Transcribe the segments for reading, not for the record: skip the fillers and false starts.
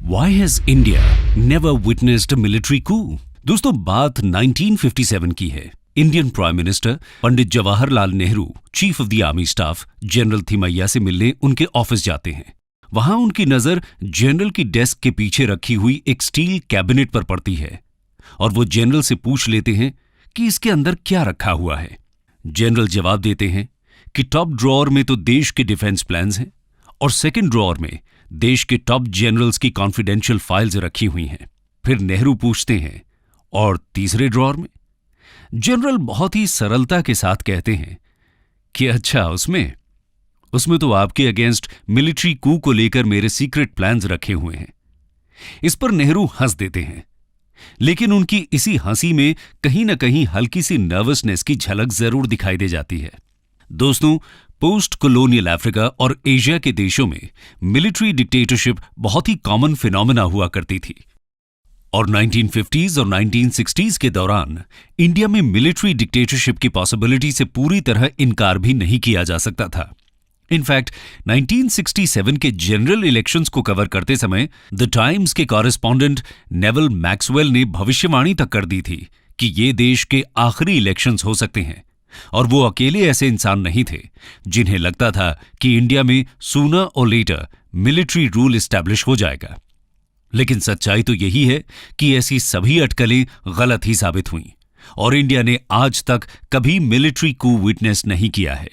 Why has India never witnessed a military coup? दोस्तों बात 1957 की है। Indian prime minister Pandit Jawaharlal Nehru chief of the army staff general Thimayya से मिलने उनके ऑफिस जाते हैं। वहां उनकी नजर जनरल की डेस्क के पीछे रखी हुई एक स्टील कैबिनेट पर पड़ती है और वो जनरल से पूछ लेते हैं कि इसके अंदर क्या रखा हुआ है। जनरल जवाब देते हैं कि टॉप ड्रॉअर में तो देश के डिफेंस प्लान्स हैं और सेकंड ड्रॉअर में देश के टॉप जनरल्स की कॉन्फिडेंशियल फाइल्स रखी हुई हैं। फिर नेहरू पूछते हैं और तीसरे ड्रॉअर में? जनरल बहुत ही सरलता के साथ कहते हैं कि अच्छा उसमें तो आपके अगेंस्ट मिलिट्री कू को लेकर मेरे सीक्रेट प्लान्स रखे हुए हैं। इस पर नेहरू हंस देते हैं, लेकिन उनकी इसी हंसी में कहीं ना कहीं हल्की सी नर्वसनेस की झलक जरूर दिखाई दे जाती है। दोस्तों, पोस्ट कॉलोनियल अफ्रीका और एशिया के देशों में मिलिट्री डिक्टेटरशिप बहुत ही कॉमन फिनोमेना हुआ करती थी और 1950s और 1960s के दौरान इंडिया में मिलिट्री डिक्टेटरशिप की पॉसिबिलिटी से पूरी तरह इनकार भी नहीं किया जा सकता था। इनफैक्ट 1967 के जनरल इलेक्शंस को कवर करते समय द टाइम्स के कॉरेस्पॉन्डेंट नेवल मैक्सवेल ने भविष्यवाणी तक कर दी थी कि ये देश के आखिरी इलेक्शंस हो सकते हैं और वो अकेले ऐसे इंसान नहीं थे जिन्हें लगता था कि इंडिया में सूनर और लेटर मिलिट्री रूल एस्टैब्लिश हो जाएगा। लेकिन सच्चाई तो यही है कि ऐसी सभी अटकलें गलत ही साबित हुईं और इंडिया ने आज तक कभी मिलिट्री कू विटनेस नहीं किया है।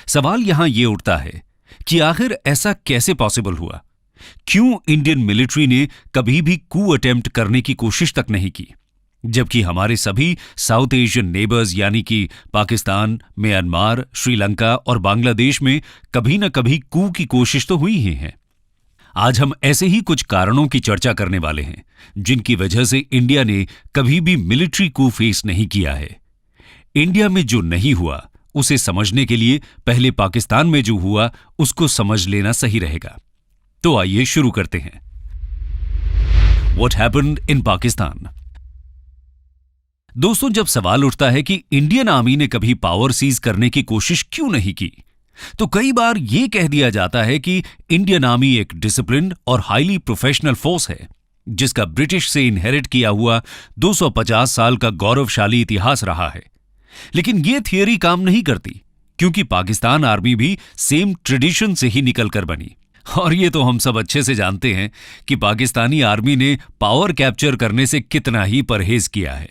सवाल यहां यह उठता है कि आखिर ऐसा कैसे पॉसिबल हुआ? क्यों इंडियन मिलिट्री ने कभी भी कू अटेम्प्ट करने की कोशिश तक नहीं की, जबकि हमारे सभी साउथ एशियन नेबर्स यानी कि पाकिस्तान, म्यांमार, श्रीलंका और बांग्लादेश में कभी न कभी कू की कोशिश तो हुई ही है। आज हम ऐसे ही कुछ कारणों की चर्चा करने वाले हैं जिनकी वजह से इंडिया ने कभी भी मिलिट्री कू फेस नहीं किया है। इंडिया में जो नहीं हुआ उसे समझने के लिए पहले पाकिस्तान में जो हुआ उसको समझ लेना सही रहेगा। तो आइए शुरू करते हैं। What happened in Pakistan? दोस्तों, जब सवाल उठता है कि इंडियन आर्मी ने कभी पावर सीज करने की कोशिश क्यों नहीं की, तो कई बार यह कह दिया जाता है कि इंडियन आर्मी एक डिसिप्लिन्ड और हाईली प्रोफेशनल फोर्स है जिसका ब्रिटिश से इनहेरिट किया हुआ 250 साल का गौरवशाली इतिहास रहा है। लेकिन यह थियरी काम नहीं करती, क्योंकि पाकिस्तान आर्मी भी सेम ट्रेडिशन से ही निकलकर बनी। और ये तो हम सब अच्छे से जानते हैं कि पाकिस्तानी आर्मी ने पावर कैप्चर करने से कितना ही परहेज किया है।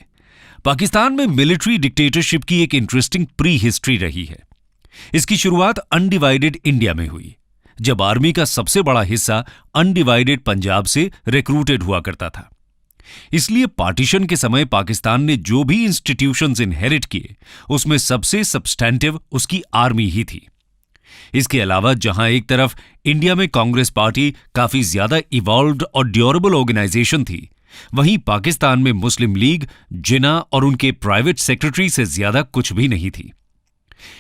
पाकिस्तान में मिलिट्री डिक्टेटरशिप की एक इंटरेस्टिंग प्री हिस्ट्री रही है। इसकी शुरुआत अनडिवाइडेड इंडिया में हुई, जब आर्मी का सबसे बड़ा हिस्सा अनडिवाइडेड पंजाब से रिक्रूटेड हुआ करता था। इसलिए पार्टीशन के समय पाकिस्तान ने जो भी इंस्टीट्यूशंस इनहेरिट किए उसमें सबसे सब्सटैंटिव उसकी आर्मी ही थी। इसके अलावा जहां एक तरफ इंडिया में कांग्रेस पार्टी काफी ज्यादा इवॉल्व्ड और ड्यूरेबल ऑर्गेनाइजेशन थी, वहीं पाकिस्तान में मुस्लिम लीग, जिन्ना और उनके प्राइवेट सेक्रेटरी से ज्यादा कुछ भी नहीं थी।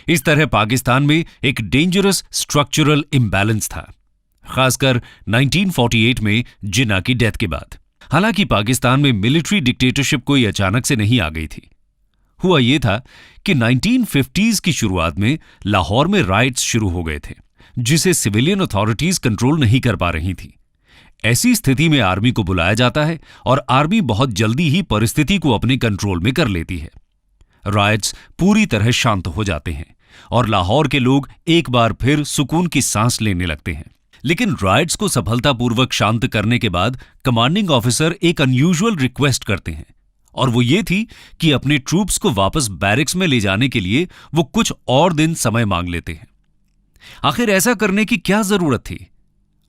इस तरह पाकिस्तान में एक डेंजरस स्ट्रक्चरल इम्बैलेंस था, खासकर 1948 में जिन्ना की डेथ के बाद। हालांकि पाकिस्तान में मिलिट्री डिक्टेटरशिप कोई अचानक से नहीं आ गई थी। हुआ यह था कि 1950s की शुरुआत में लाहौर में राइट्स शुरू हो गए थे, जिसे सिविलियन अथॉरिटीज कंट्रोल नहीं कर पा रही थी। ऐसी स्थिति में आर्मी को बुलाया जाता है और आर्मी बहुत जल्दी ही परिस्थिति को अपने कंट्रोल में कर लेती है। राइट्स पूरी तरह शांत हो जाते हैं और लाहौर के लोग एक बार फिर सुकून की सांस लेने लगते हैं। लेकिन राइट्स को सफलतापूर्वक शांत करने के बाद कमांडिंग ऑफिसर एक अनयूजुअल रिक्वेस्ट करते हैं, और वो ये थी कि अपने ट्रूप्स को वापस बैरिक्स में ले जाने के लिए वो कुछ और दिन समय मांग लेते हैं। आखिर ऐसा करने की क्या जरूरत थी?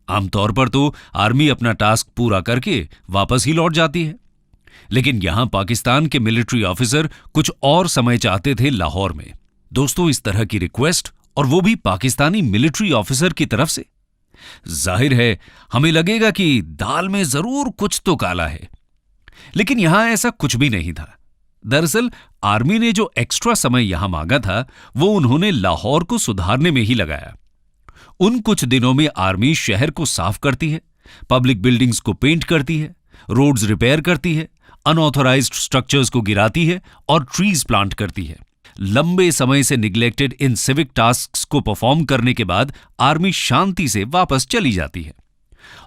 आमतौर पर तो आर्मी अपना टास्क पूरा करके वापस ही लौट जाती है, लेकिन यहां पाकिस्तान के मिलिट्री ऑफिसर कुछ और समय चाहते थे लाहौर में। दोस्तों, इस तरह की रिक्वेस्ट, और वो भी पाकिस्तानी मिलिट्री ऑफिसर की तरफ से, जाहिर है हमें लगेगा कि दाल में जरूर कुछ तो काला है। लेकिन यहां ऐसा कुछ भी नहीं था। दरअसल आर्मी ने जो एक्स्ट्रा समय यहां मांगा था वो उन्होंने लाहौर को सुधारने में ही लगाया। उन कुछ दिनों में आर्मी शहर को साफ करती है, पब्लिक बिल्डिंग्स को पेंट करती है, रोड्स रिपेयर करती है, अनऑथोराइज्ड स्ट्रक्चर्स को गिराती है और ट्रीज प्लांट करती है। लंबे समय से निग्लेक्टेड इन सिविक टास्क्स को परफॉर्म करने के बाद आर्मी शांति से वापस चली जाती है।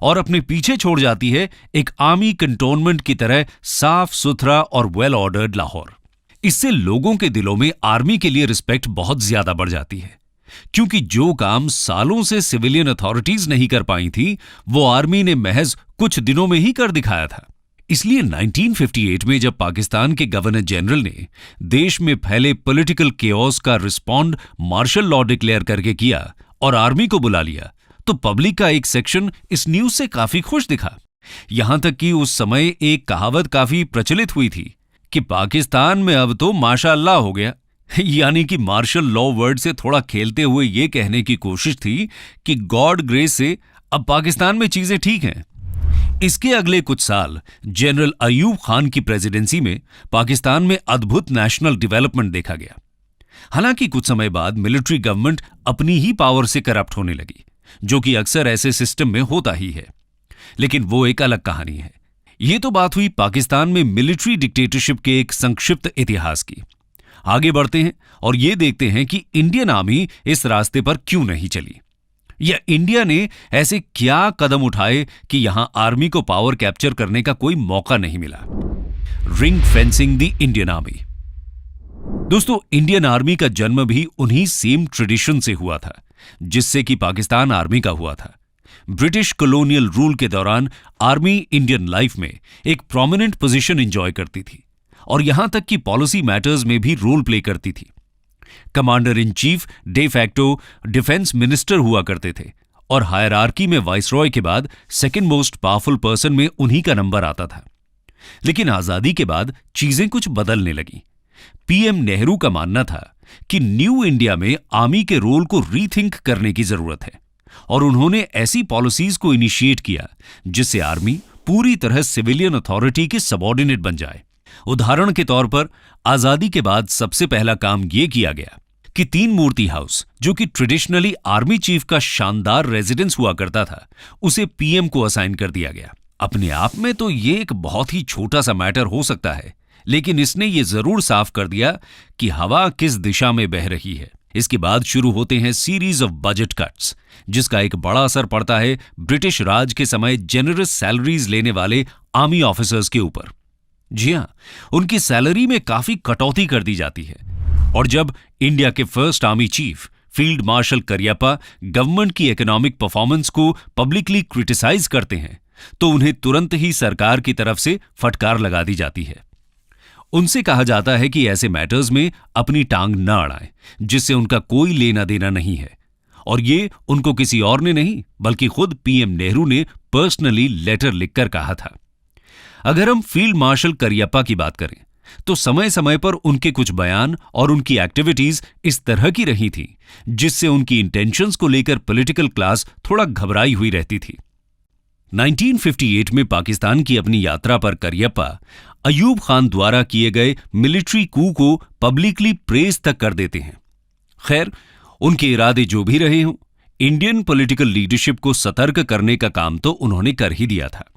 और अपने पीछे छोड़ जाती है एक आर्मी कंटोनमेंट की तरह साफ सुथरा और वेल ऑर्डर्ड लाहौर। इससे लोगों के दिलों में आर्मी के लिए रिस्पेक्ट बहुत ज्यादा बढ़ जाती है, क्योंकि जो काम सालों से सिविलियन अथॉरिटीज नहीं कर पाई थी, वो आर्मी ने महज कुछ दिनों में ही कर दिखाया था। इसलिए 1958 में जब पाकिस्तान के गवर्नर जनरल ने देश में फैले पॉलिटिकल केओस का रिस्पॉन्ड मार्शल लॉ डिक्लेयर करके किया और आर्मी को बुला लिया, तो पब्लिक का एक सेक्शन इस न्यूज से काफी खुश दिखा। यहां तक कि उस समय एक कहावत काफी प्रचलित हुई थी कि पाकिस्तान में अब तो माशाअल्लाह हो गया, यानी कि मार्शल लॉ वर्ड से थोड़ा खेलते हुए यह कहने की कोशिश थी कि गॉड ग्रेस से अब पाकिस्तान में चीजें ठीक हैं। इसके अगले कुछ साल जनरल अयूब खान की प्रेसिडेंसी में पाकिस्तान में अद्भुत नेशनल डेवलपमेंट देखा गया। हालांकि कुछ समय बाद मिलिट्री गवर्नमेंट अपनी ही पावर से करप्ट होने लगी, जो कि अक्सर ऐसे सिस्टम में होता ही है, लेकिन वो एक अलग कहानी है। ये तो बात हुई पाकिस्तान में मिलिट्री डिक्टेटरशिप के एक संक्षिप्त इतिहास की। आगे बढ़ते हैं और ये देखते हैं कि इंडियन आर्मी इस रास्ते पर क्यों नहीं चली, या इंडिया ने ऐसे क्या कदम उठाए कि यहां आर्मी को पावर कैप्चर करने का कोई मौका नहीं मिला। Ring fencing the Indian army. दोस्तों, इंडियन आर्मी का जन्म भी उन्हीं सेम ट्रेडिशन से हुआ था जिससे कि पाकिस्तान आर्मी का हुआ था। ब्रिटिश कॉलोनियल रूल के दौरान आर्मी इंडियन लाइफ में एक प्रोमिनेंट पोजीशन एंजॉय करती थी और यहां तक कि पॉलिसी मैटर्स में भी रोल प्ले करती थी। Commander in chief day facto defence minister हुआ करते थे और हायरार्की में वाइसरॉय के बाद सेकंड मोस्ट पावरफुल पर्सन में उन्हीं का नंबर आता था। लेकिन आजादी के बाद चीजें कुछ बदलने लगी। पीएम नेहरू का मानना था कि न्यू इंडिया में आर्मी के रोल को रीथिंक करने की जरूरत है और उन्होंने ऐसी पॉलिसीज को इनिशिएट किया जिससे आर्मी पूरी तरह सिविलियन अथॉरिटी के सबऑर्डिनेट बन जाए। उदाहरण के तौर पर आजादी के बाद सबसे पहला काम यह किया गया कि तीन मूर्ति हाउस, जो कि ट्रेडिशनली आर्मी चीफ का शानदार रेजिडेंस हुआ करता था, उसे पीएम को असाइन कर दिया गया। अपने आप में तो ये एक बहुत ही छोटा सा मैटर हो सकता है, लेकिन इसने ये जरूर साफ कर दिया कि हवा किस दिशा में बह रही है। इसके बाद शुरू होते हैं सीरीज ऑफ बजट कट्स, जिसका एक बड़ा असर पड़ता है ब्रिटिश राज के समय जेनरस सैलरीज लेने वाले आर्मी ऑफिसर्स के ऊपर। जी हां, उनकी सैलरी में काफी कटौती कर दी जाती है। और जब इंडिया के first army chief field marshal Cariappa government की इकोनॉमिक परफॉर्मेंस को पब्लिकली क्रिटिसाइज करते हैं, तो उन्हें तुरंत ही सरकार की तरफ से फटकार लगा दी जाती है। उनसे कहा जाता है कि ऐसे मैटर्स में अपनी टांग न अड़ाएं, जिससे उनका कोई लेना देना नहीं है। और ये उनको किसी और ने नहीं, बल्कि खुद पीएम नेहरू ने पर्सनली लेटर लिखकर कहा था। अगर हम फील्ड मार्शल करियप्पा की बात करें, तो समय समय पर उनके कुछ बयान और उनकी एक्टिविटीज इस तरह की रही थी जिससे उनकी इंटेंशंस को लेकर पॉलिटिकल क्लास थोड़ा घबराई हुई रहती थी। 1958 में पाकिस्तान की अपनी यात्रा पर करियप्पा अयूब खान द्वारा किए गए मिलिट्री कू को पब्लिकली प्रेज तक कर देते हैं। खैर, उनके इरादे जो भी रहे हों, इंडियन पॉलिटिकल लीडरशिप को सतर्क करने का काम तो उन्होंने कर ही दिया था।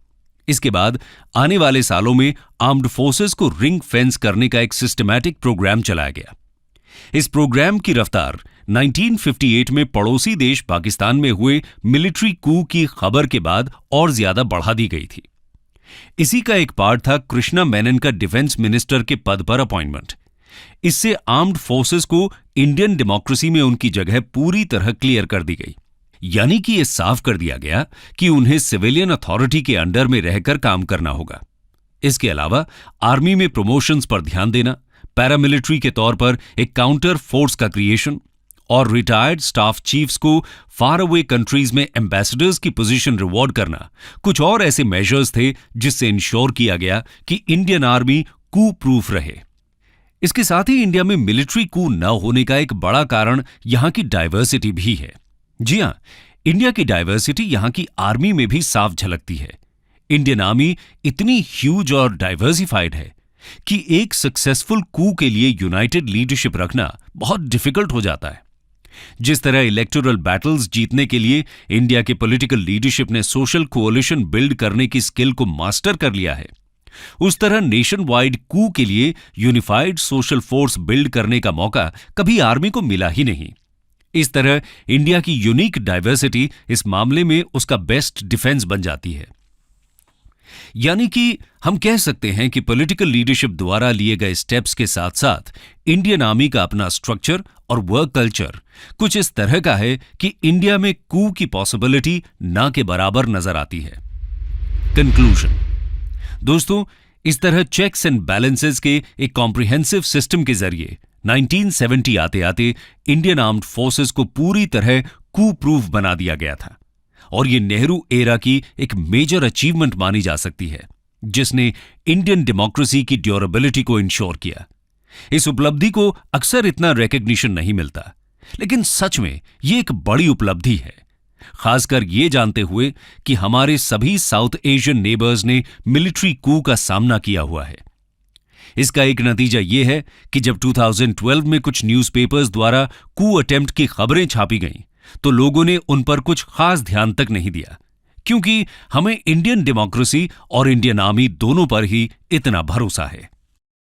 इसके बाद आने वाले सालों में आर्म्ड फोर्सेस को रिंग फेंस करने का एक सिस्टमैटिक प्रोग्राम चलाया गया। इस प्रोग्राम की रफ्तार 1958 में पड़ोसी देश पाकिस्तान में हुए मिलिट्री कू की खबर के बाद और ज्यादा बढ़ा दी गई थी। इसी का एक पार्ट था कृष्णा मेनन का डिफेंस मिनिस्टर के पद पर अपॉइंटमेंट। इससे आर्म्ड फोर्सेस को इंडियन डेमोक्रेसी में उनकी जगह पूरी तरह क्लियर कर दी गई, यानी कि यह साफ कर दिया गया कि उन्हें सिविलियन अथॉरिटी के अंडर में रहकर काम करना होगा। इसके अलावा आर्मी में प्रमोशंस पर ध्यान देना, पैरामिलिट्री के तौर पर एक काउंटर फोर्स का क्रिएशन और रिटायर्ड स्टाफ चीफ्स को फार अवे कंट्रीज में एम्बेसडर्स की पोजीशन रिवॉर्ड करना कुछ और ऐसे मेजर्स थे जिससे इंश्योर किया गया कि इंडियन आर्मी कू प्रूफ रहे। इसके साथ ही इंडिया में मिलिट्री कू न होने का एक बड़ा कारण यहां की डाइवर्सिटी भी है। जी हां, इंडिया की डाइवर्सिटी यहां की आर्मी में भी साफ झलकती है। इंडियन आर्मी इतनी ह्यूज और डाइवर्सिफाइड है कि एक सक्सेसफुल कू के लिए यूनाइटेड लीडरशिप रखना बहुत डिफिकल्ट हो जाता है। जिस तरह इलेक्टोरल बैटल्स जीतने के लिए इंडिया के पॉलिटिकल लीडरशिप ने सोशल कोalition बिल्ड करने की स्किल को मास्टर कर लिया है, उस तरह नेशन वाइड कू के लिए यूनिफाइड सोशल फोर्स बिल्ड करने का मौका कभी आर्मी को मिला ही नहीं। इस तरह इंडिया की यूनिक डाइवर्सिटी इस मामले में उसका बेस्ट डिफेंस बन जाती है। यानी कि हम कह सकते हैं कि पॉलिटिकल लीडरशिप द्वारा लिए गए स्टेप्स के साथ साथ इंडियन आर्मी का अपना स्ट्रक्चर और वर्क कल्चर कुछ इस तरह का है कि इंडिया में कू की पॉसिबिलिटी ना के बराबर नजर आती है। कंक्लूजन दोस्तों, इस तरह चेक्स एंड बैलेंसेस के एक कॉम्प्रिहेंसिव सिस्टम के जरिए 1970 आते आते इंडियन आर्म्ड फोर्सेस को पूरी तरह कू प्रूफ बना दिया गया था और ये नेहरू एरा की एक मेजर अचीवमेंट मानी जा सकती है जिसने इंडियन डेमोक्रेसी की ड्यूरेबिलिटी को इंश्योर किया। इस उपलब्धि को अक्सर इतना रिकॉग्निशन नहीं मिलता, लेकिन सच में ये एक बड़ी उपलब्धि है, खासकर ये जानते हुए कि हमारे सभी साउथ एशियन नेबर्स ने मिलिट्री कू का सामना किया हुआ है। इसका एक नतीजा यह है कि जब 2012 में कुछ न्यूज़पेपर्स द्वारा कू अटेम्प्ट की खबरें छापी गईं, तो लोगों ने उन पर कुछ खास ध्यान तक नहीं दिया, क्योंकि हमें इंडियन डेमोक्रेसी और इंडियन आर्मी दोनों पर ही इतना भरोसा है।